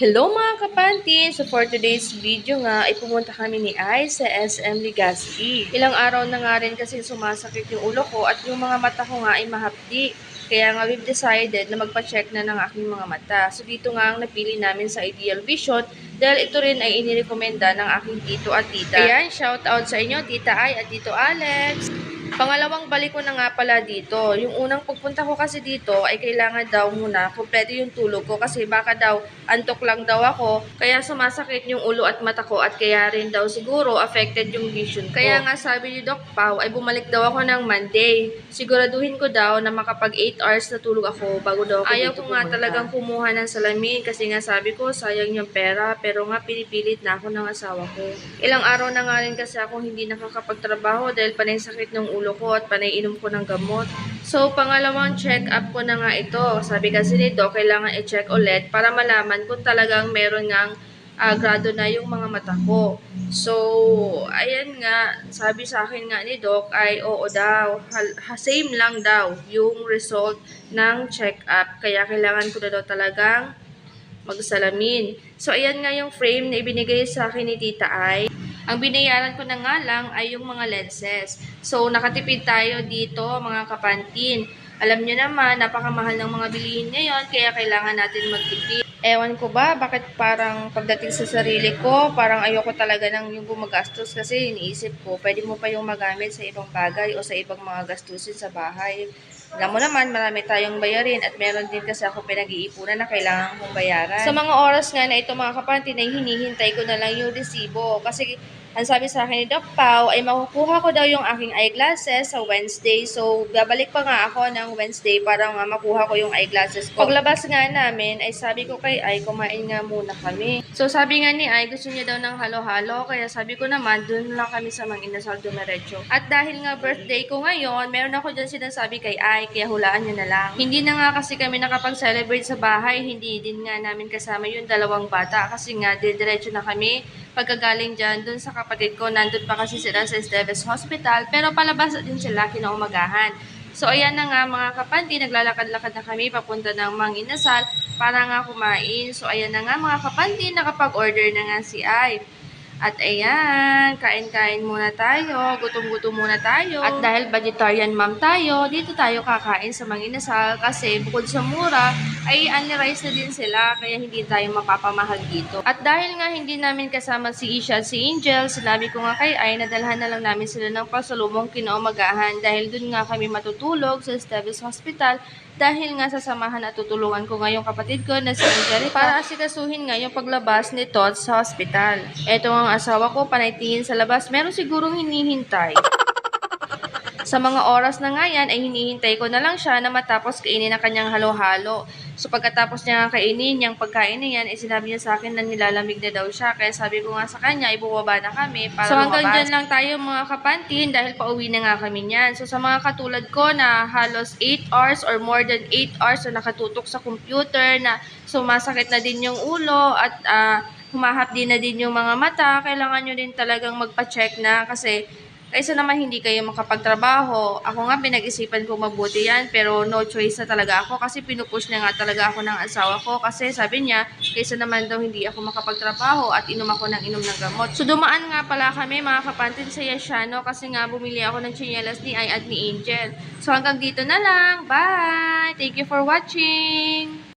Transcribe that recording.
Hello mga kapanti! So for today's video nga, ay pumunta kami ni Ai sa SM Legazpi. Ilang araw na nga rin kasi sumasakit yung ulo ko at yung mga mata ko nga ay mahapdi. Kaya nga we've decided na magpa-check na ng aking mga mata. So dito nga ang napili namin sa Ideal Vision dahil ito rin ay inirekomenda ng aking tito at tita. Ayan, shout out sa inyo, Tita Ai at Tito Alex! Pangalawang balik ko na nga pala dito. Yung unang pagpunta ko kasi dito ay kailangan daw muna kumpleto yung tulog ko kasi baka daw antok lang daw ako. Kaya sumasakit yung ulo at mata ko at kaya rin daw siguro affected yung vision ko. Kaya nga sabi ni Doc Pau ay bumalik daw ako ng Monday. Siguraduhin ko daw na makapag 8 hours na tulog ako bago daw ako ayaw ko nga talagang kumuha ng salamin kasi nga sabi ko sayang yung pera pero nga pinipilit na ako ng asawa ko. Ilang araw na nga rin kasi ako hindi nakakapagtrabaho dahil panay sakit ng ulo ko at panay inom ko ng gamot. So, pangalawang check-up ko na nga ito. Sabi kasi nito, kailangan i-check ulit para malaman kung talagang meron ngang grado na yung mga mata ko. So, ayan nga, sabi sa akin nga ni Doc ay oo daw, same lang daw yung result ng check-up. Kaya kailangan ko na daw talagang magsalamin. So, ayan nga yung frame na ibinigay sa akin ni Tita Ai. Ang binayaran ko na nga lang ay yung mga lenses. So, nakatipid tayo dito, mga kapantin. Alam nyo naman, napakamahal ng mga bilihin ngayon, kaya kailangan natin magtipid. Ewan ko ba, bakit parang pagdating sa sarili ko, parang ayoko talaga ng yung gumagastos kasi iniisip ko, pwede mo pa yung magamit sa ibang bagay o sa ibang mga gastusin sa bahay. Alam mo naman, marami tayong bayarin at meron din kasi ako pinag-iipunan na kailangan kong bayaran. Sa mga oras nga na ito mga kapantin ay hinihintay ko na lang yung resibo kasi ang sabi sa akin ni Doc Pau ay makukuha ko daw yung aking eyeglasses sa Wednesday. So, babalik pa nga ako ng Wednesday para nga makuha ko yung eyeglasses ko. Paglabas nga namin ay sabi ko kay Ay, kumain nga muna kami. So, sabi nga ni Ay, gusto niya daw ng halo-halo. Kaya sabi ko naman, dun lang kami sa Mang Inasal Dumiretso. At dahil nga birthday ko ngayon, meron ako dyan sinasabi kay Ay, kaya hulaan niyo na lang. Hindi na nga kasi kami nakapag-celebrate sa bahay. Hindi din nga namin kasama yung dalawang bata kasi nga diretso na kami pagkagaling dyan, dun sa kapatid ko, nandun pa kasi sila sa Esteves Hospital, pero palabas din sila kinaumagahan. So, ayan na nga mga kapanti, naglalakad-lakad na kami papunta ng Mang Inasal para nga kumain. So, ayan na nga mga kapanti, nakapag-order na nga si Ay. At ayan, kain-kain muna tayo, gutom-gutom muna tayo. At dahil vegetarian mom tayo, dito tayo kakain sa Mang Inasal kasi bukod sa mura, ay only rice na din sila kaya hindi tayo mapapamahal dito. At dahil nga hindi namin kasama si Isha at si Angel, sinabi ko nga kay Ay, nadalhan na lang namin sila ng pasalubong kinaumagahan dahil dun nga kami matutulog sa Esteves Hospital dahil nga sasamahan at tutulungan ko nga yung kapatid ko na si Angelica para asikasuhin nga yung paglabas ni Todd sa hospital. Eto ang asawa ko, panay tingin sa labas, meron sigurong hinihintay. Sa mga oras na nga yan, ay hinihintay ko na lang siya na matapos kainin ang kanyang halo-halo. So pagkatapos niya kainin, yung pagkain na yan, ay sinabi niya sa akin na nilalamig na daw siya. Kaya sabi ko nga sa kanya, ibubaba na kami para so hanggang dyan lang tayo mga kapantin dahil pauwi na nga kami niyan. So sa mga katulad ko na halos 8 hours or more than 8 hours na nakatutok sa computer, na sumasakit na din yung ulo at humahapdi na din yung mga mata, kailangan nyo din talagang magpa-check na kasi kaysa naman hindi kayo makapagtrabaho. Ako nga pinag-isipan ko mabuti yan pero no choice na talaga ako kasi pinupush na nga talaga ako ng asawa ko kasi sabi niya kaysa naman daw hindi ako makapagtrabaho at inom ako ng gamot. So dumaan nga pala kami mga kapantin sa Yasiano kasi nga bumili ako ng tsinelas ni Ay at ni Angel. So hanggang dito na lang. Bye! Thank you for watching!